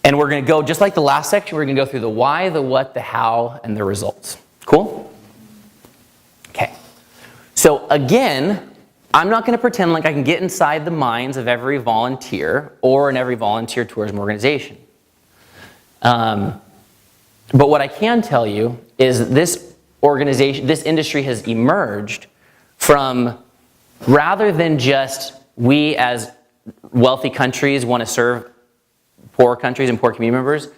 And we're going to go, just like the last section, we're going to go through the why, the what, the how, and the results. Cool? Okay. So again, I'm not going to pretend like I can get inside the minds of every volunteer or in every volunteer tourism organization. But what I can tell you is this organization, this industry has emerged from, rather than just we as wealthy countries want to serve poor countries and poor community members,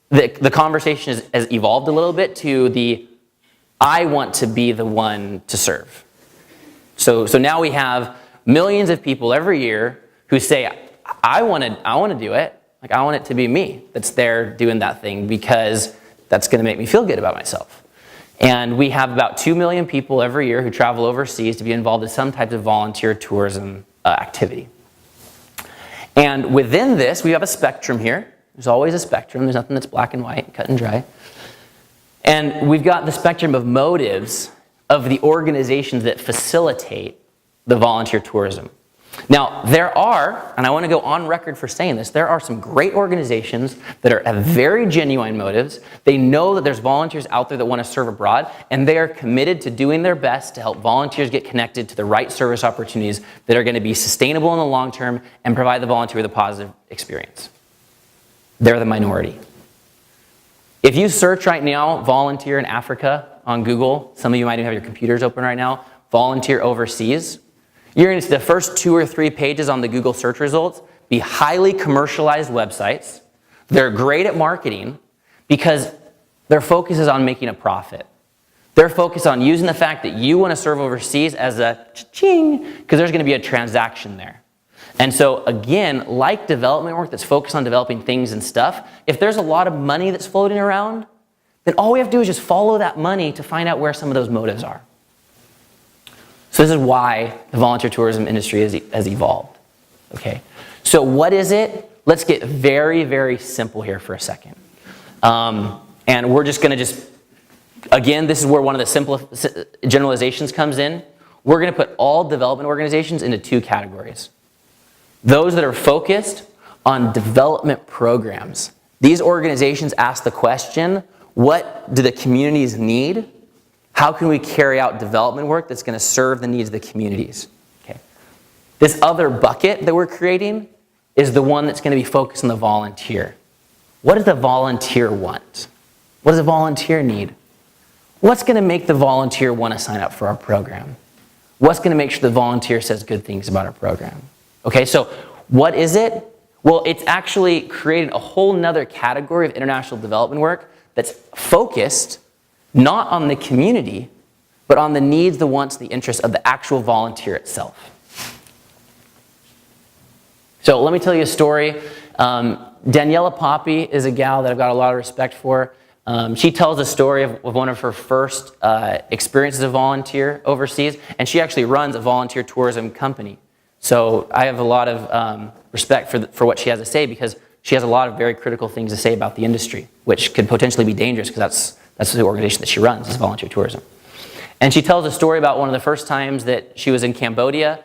the conversation has evolved a little bit to the I want to be the one to serve. So now we have millions of people every year who say, I want to do it. Like, I want it to be me that's there doing that thing because that's going to make me feel good about myself. And we have about 2 million people every year who travel overseas to be involved in some type of volunteer tourism activity. And within this, we have a spectrum here. There's always a spectrum. There's nothing that's black and white, cut and dry. And we've got the spectrum of motives of the organizations that facilitate the volunteer tourism. Now, there are, and I want to go on record for saying this, there are some great organizations that have very genuine motives. They know that there's volunteers out there that want to serve abroad, and they are committed to doing their best to help volunteers get connected to the right service opportunities that are going to be sustainable in the long term and provide the volunteer with a positive experience. They're the minority. If you search right now, volunteer in Africa on Google, some of you might even have your computers open right now, volunteer overseas, you're going to see the first 2 or 3 pages on the Google search results be highly commercialized websites. They're great at marketing because their focus is on making a profit. They're focused on using the fact that you want to serve overseas as a cha-ching, because there's going to be a transaction there. And so again, like development work that's focused on developing things and stuff, if there's a lot of money that's floating around, then all we have to do is just follow that money to find out where some of those motives are. So this is why the volunteer tourism industry has evolved. Okay, so what is it? Let's get very, very simple here for a second. And we're just going to again, this is where one of the simplest generalizations comes in. We're going to put all development organizations into 2 categories. Those that are focused on development programs. These organizations ask the question, what do the communities need? How can we carry out development work that's going to serve the needs of the communities? Okay. This other bucket that we're creating is the one that's going to be focused on the volunteer. What does the volunteer want? What does the volunteer need? What's going to make the volunteer want to sign up for our program? What's going to make sure the volunteer says good things about our program? Okay, so what is it? Well, it's actually created a whole nother category of international development work that's focused not on the community, but on the needs, the wants, the interests of the actual volunteer itself. So let me tell you a story. Daniela Poppy is a gal that I've got a lot of respect for. She tells a story of one of her first experiences as a volunteer overseas, and she actually runs a volunteer tourism company. So I have a lot of respect for what she has to say, because she has a lot of very critical things to say about the industry, which could potentially be dangerous, because that's the organization that she runs, is volunteer tourism. And she tells a story about one of the first times that she was in Cambodia.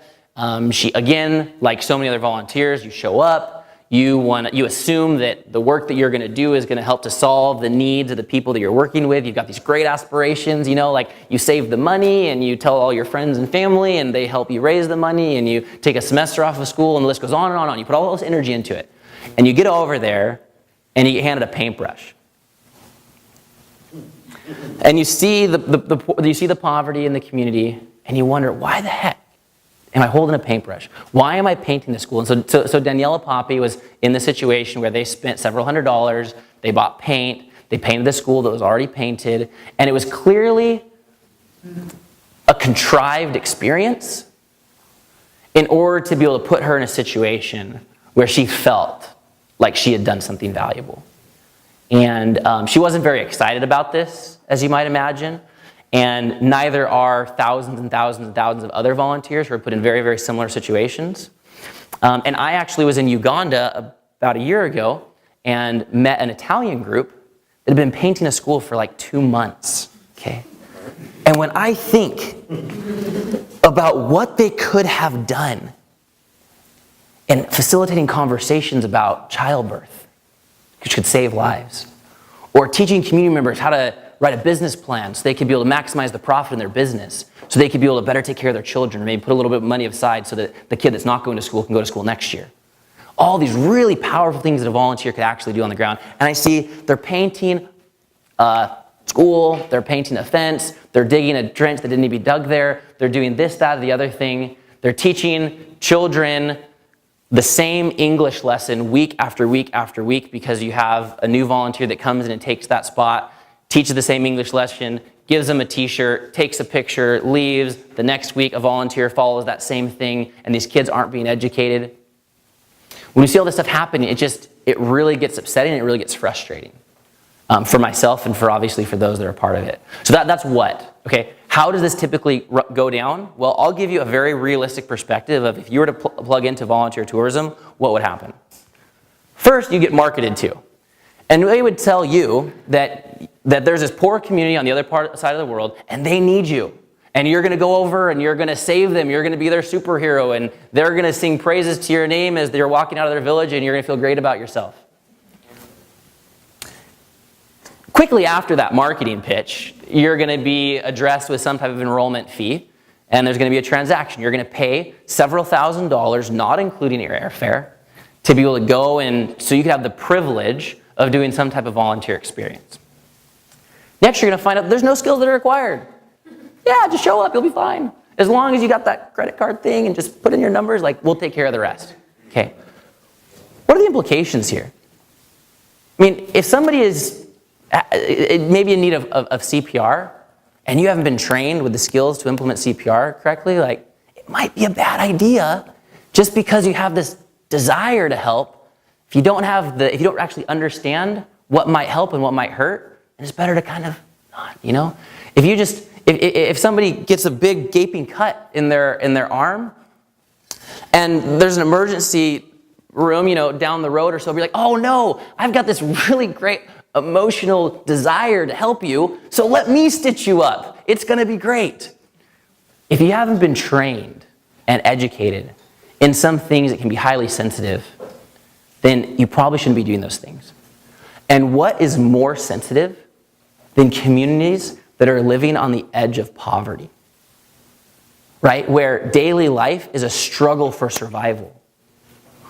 She, again, like so many other volunteers, you show up, you assume that the work that you're going to do is going to help to solve the needs of the people that you're working with. You've got these great aspirations, like you save the money and you tell all your friends and family and they help you raise the money, and you take a semester off of school, and the list goes on and on and on. You put all this energy into it. And you get over there and you get handed a paintbrush. And you see the poverty in the community, and you wonder, why the heck am I holding a paintbrush? Why am I painting the school? And so Daniela Poppy was in the situation where they spent several $100s, they bought paint, they painted the school that was already painted, and it was clearly a contrived experience in order to be able to put her in a situation where she felt like she had done something valuable. And she wasn't very excited about this, as you might imagine. And neither are thousands and thousands and thousands of other volunteers who are put in very, very similar situations. And I actually was in Uganda about a year ago and met an Italian group that had been painting a school for like 2 months. Okay. And when I think about what they could have done in facilitating conversations about childbirth, which could save lives. Or teaching community members how to write a business plan so they could be able to maximize the profit in their business, so they could be able to better take care of their children, or maybe put a little bit of money aside so that the kid that's not going to school can go to school next year. All these really powerful things that a volunteer could actually do on the ground. And I see they're painting school, they're painting a fence, they're digging a trench that didn't need to be dug there, they're doing this, that, or the other thing. They're teaching children the same English lesson week after week after week because you have a new volunteer that comes in and takes that spot, teaches the same English lesson, gives them a t-shirt, takes a picture, leaves. The next week a volunteer follows that same thing, and these kids aren't being educated. When you see all this stuff happening, it really gets upsetting and it really gets frustrating for myself and obviously for those that are part of it. So that's what, okay? How does this typically go down? Well, I'll give you a very realistic perspective of if you were to plug into volunteer tourism, what would happen? First, you get marketed to. And they would tell you that there's this poor community on the other side of the world and they need you. And you're going to go over and you're going to save them. You're going to be their superhero and they're going to sing praises to your name as they're walking out of their village and you're going to feel great about yourself. Quickly after that marketing pitch, you're going to be addressed with some type of enrollment fee and there's going to be a transaction. You're going to pay several $1,000s, not including your airfare, to be able to go and so you can have the privilege of doing some type of volunteer experience. Next, you're going to find out there's no skills that are required. Yeah, just show up, you'll be fine. As long as you got that credit card thing and just put in your numbers, like, we'll take care of the rest. Okay. What are the implications here? I mean, if somebody is maybe in need of CPR and you haven't been trained with the skills to implement CPR correctly, like, it might be a bad idea just because you have this desire to help. If you don't actually understand what might help and what might hurt, it's better to kind of not, you know? If somebody gets a big gaping cut in their arm and there's an emergency room, down the road or so, be like, oh no, I've got this really great emotional desire to help you, so let me stitch you up. It's going to be great. If you haven't been trained and educated in some things that can be highly sensitive, then you probably shouldn't be doing those things. And what is more sensitive than communities that are living on the edge of poverty, right? Where daily life is a struggle for survival,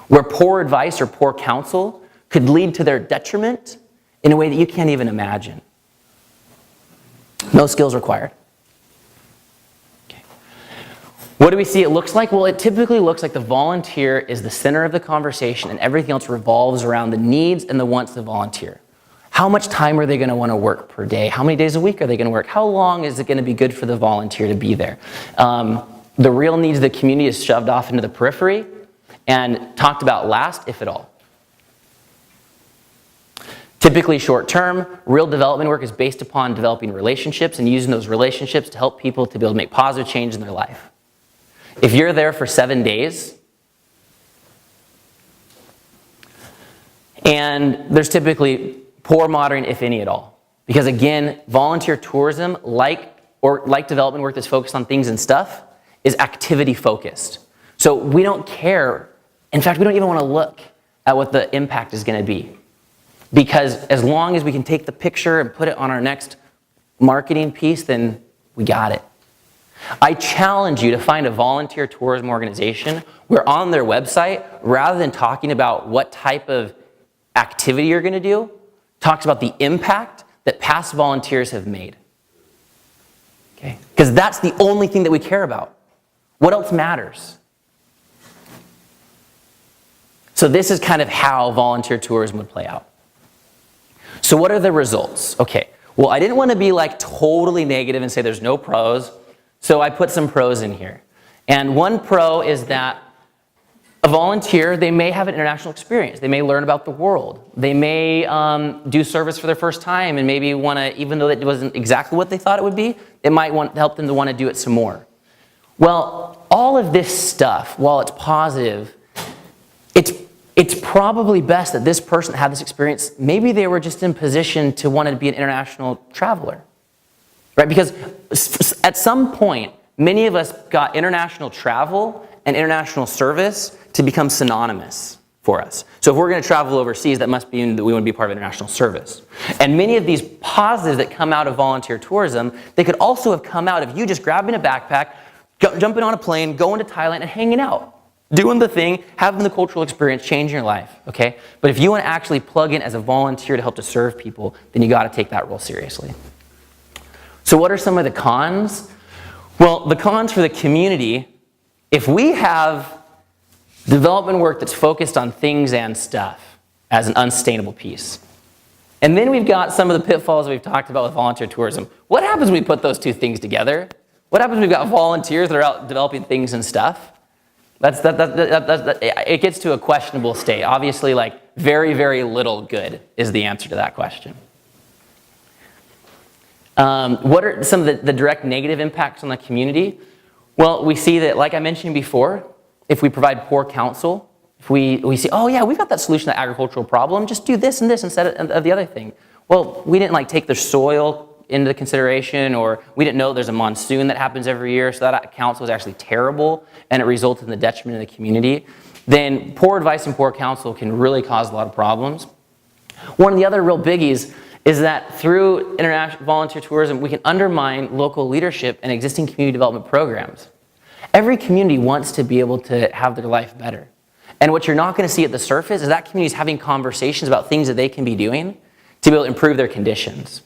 where poor advice or poor counsel could lead to their detriment in a way that you can't even imagine. No skills required. Okay. What do we see it looks like? Well, it typically looks like the volunteer is the center of the conversation and everything else revolves around the needs and the wants of the volunteer. How much time are they going to want to work per day? How many days a week are they going to work? How long is it going to be good for the volunteer to be there? The real needs of the community is shoved off into the periphery and talked about last, if at all. Typically short term, real development work is based upon developing relationships and using those relationships to help people to be able to make positive change in their life. If you're there for 7 days, and there's typically poor monitoring, if any at all. Because again, volunteer tourism, like development work that's focused on things and stuff, is activity focused. So we don't care. In fact, we don't even want to look at what the impact is going to be. Because as long as we can take the picture and put it on our next marketing piece, then we got it. I challenge you to find a volunteer tourism organization where on their website, rather than talking about what type of activity you're going to do, talks about the impact that past volunteers have made. Okay? Because that's the only thing that we care about. What else matters? So this is kind of how volunteer tourism would play out. So what are the results? Okay, well, I didn't want to be like totally negative and say there's no pros, so I put some pros in here. And one pro is that a volunteer, they may have an international experience. They may learn about the world. They may do service for their first time and maybe want to, even though it wasn't exactly what they thought it would be, it might help them to want to do it some more. Well, all of this stuff, while it's positive, it's probably best that this person had this experience. Maybe they were just in position to want to be an international traveler, right? Because at some point, many of us got international travel and international service to become synonymous. for us. So if we're going to travel overseas, that must mean that we want to be part of international service. And many of these positives that come out of volunteer tourism, they could also have come out of you just grabbing a backpack, jumping on a plane, going to Thailand and hanging out. Doing the thing, having the cultural experience, changing your life, okay? But if you want to actually plug in as a volunteer to help to serve people, then you got to take that role seriously. So what are some of the cons? Well, the cons for the community, if we have development work that's focused on things and stuff as an unsustainable piece, and then we've got some of the pitfalls we've talked about with volunteer tourism, what happens when we put those two things together? What happens when we've got volunteers that are out developing things and stuff? It gets to a questionable state. Obviously, like, very, very little good is the answer to that question. What are some of the direct negative impacts on the community? Well, we see that, like I mentioned before, if we provide poor counsel, if we see, oh yeah, we've got that solution to the agricultural problem, just do this and this instead of the other thing. Well, we didn't like take the soil into consideration, or we didn't know there's a monsoon that happens every year, so that counsel was actually terrible and it resulted in the detriment of the community, then poor advice and poor counsel can really cause a lot of problems. One of the other real biggies is that through international volunteer tourism, we can undermine local leadership and existing community development programs. Every community wants to be able to have their life better. And what you're not going to see at the surface is that community is having conversations about things that they can be doing to be able to improve their conditions.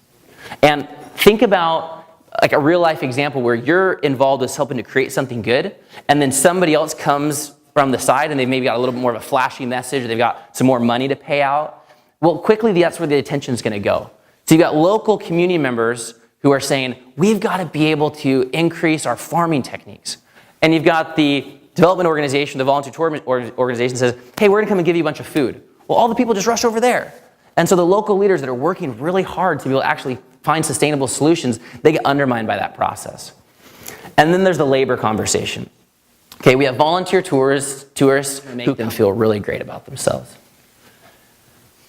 And think about like a real life example where you're involved with helping to create something good, and then somebody else comes from the side and they've maybe got a little bit more of a flashy message, or they've got some more money to pay out. Well, quickly that's where the attention is going to go. So you've got local community members who are saying, we've got to be able to increase our farming techniques. And you've got the development organization, the volunteer tourism organization says, hey, we're going to come and give you a bunch of food. Well, all the people just rush over there. And so the local leaders that are working really hard to be able to actually find sustainable solutions, they get undermined by that process. And then there's the labor conversation. Okay, we have volunteer tourists who make them feel really great about themselves.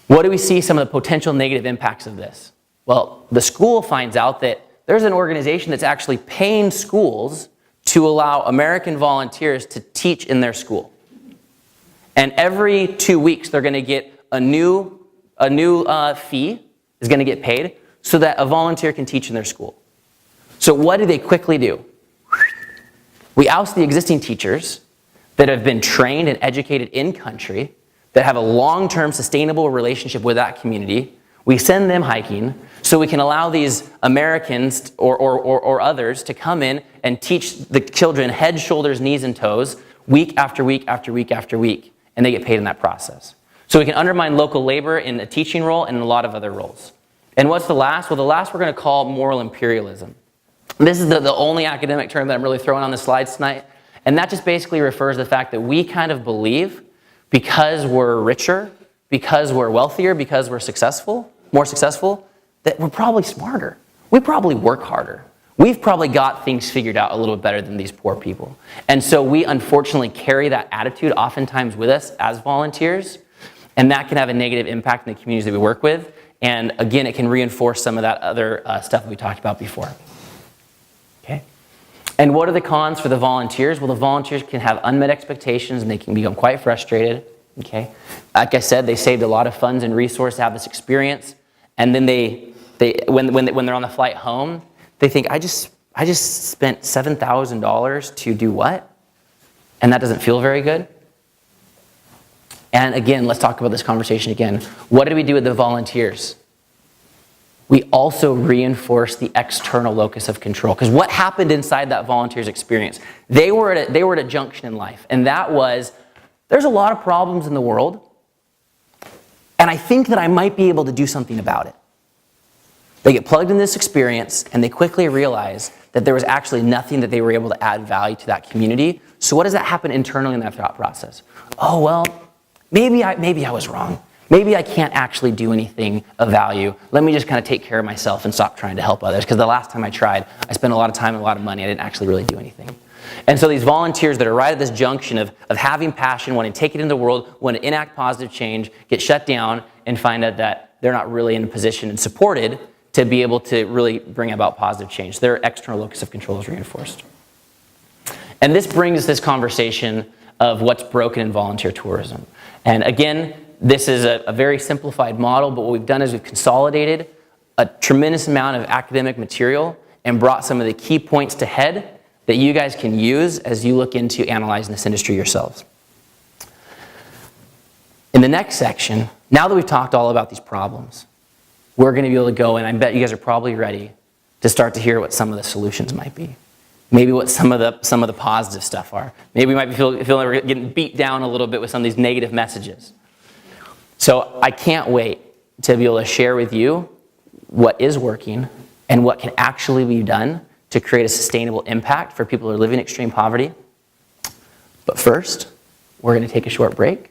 What do we see some of the potential negative impacts of this? Well, the school finds out that there's an organization that's actually paying schools to allow American volunteers to teach in their school. And every 2 weeks, they're going to get a new fee is going to get paid so that a volunteer can teach in their school. So what do they quickly do? We oust the existing teachers that have been trained and educated in country, that have a long-term sustainable relationship with that community. We send them hiking so we can allow these Americans or others to come in and teach the children head, shoulders, knees, and toes week after week after week after week, and they get paid in that process. So we can undermine local labor in a teaching role and in a lot of other roles. And what's the last? Well, the last we're going to call moral imperialism. This is the only academic term that I'm really throwing on the slides tonight. And that just basically refers to the fact that we kind of believe because we're richer, because we're wealthier, because we're more successful, that we're probably smarter. We probably work harder. We've probably got things figured out a little bit better than these poor people. And so we unfortunately carry that attitude oftentimes with us as volunteers, and that can have a negative impact in the communities that we work with. And again, it can reinforce some of that other stuff that we talked about before. Okay. And what are the cons for the volunteers? Well, the volunteers can have unmet expectations and they can become quite frustrated. Okay. Like I said, they saved a lot of funds and resources to have this experience. And then when they're on the flight home, they think, I just spent $7,000 to do what? And that doesn't feel very good. And again, let's talk about this conversation again. What did we do with the volunteers? We also reinforced the external locus of control. Because what happened inside that volunteer's experience? They were at a junction in life. And that was, there's a lot of problems in the world. And I think that I might be able to do something about it. They get plugged in this experience and they quickly realize that there was actually nothing that they were able to add value to that community. So what does that happen internally in that thought process? Oh, well, maybe I was wrong. Maybe I can't actually do anything of value. Let me just kind of take care of myself and stop trying to help others. Because the last time I tried, I spent a lot of time and a lot of money. I didn't actually really do anything. And so these volunteers that are right at this junction of having passion, wanting to take it into the world, want to enact positive change, get shut down and find out that they're not really in a position and supported to be able to really bring about positive change. Their external locus of control is reinforced. And this brings this conversation of what's broken in volunteer tourism. And again, this is a very simplified model, but what we've done is we've consolidated a tremendous amount of academic material and brought some of the key points to head that you guys can use as you look into analyzing this industry yourselves. In the next section, now that we've talked all about these problems, we're going to be able to go, and I bet you guys are probably ready to start to hear what some of the solutions might be. Maybe what some of the positive stuff are. Maybe we might be feeling we're getting beat down a little bit with some of these negative messages. So I can't wait to be able to share with you what is working and what can actually be done to create a sustainable impact for people who are living in extreme poverty. But first, we're going to take a short break.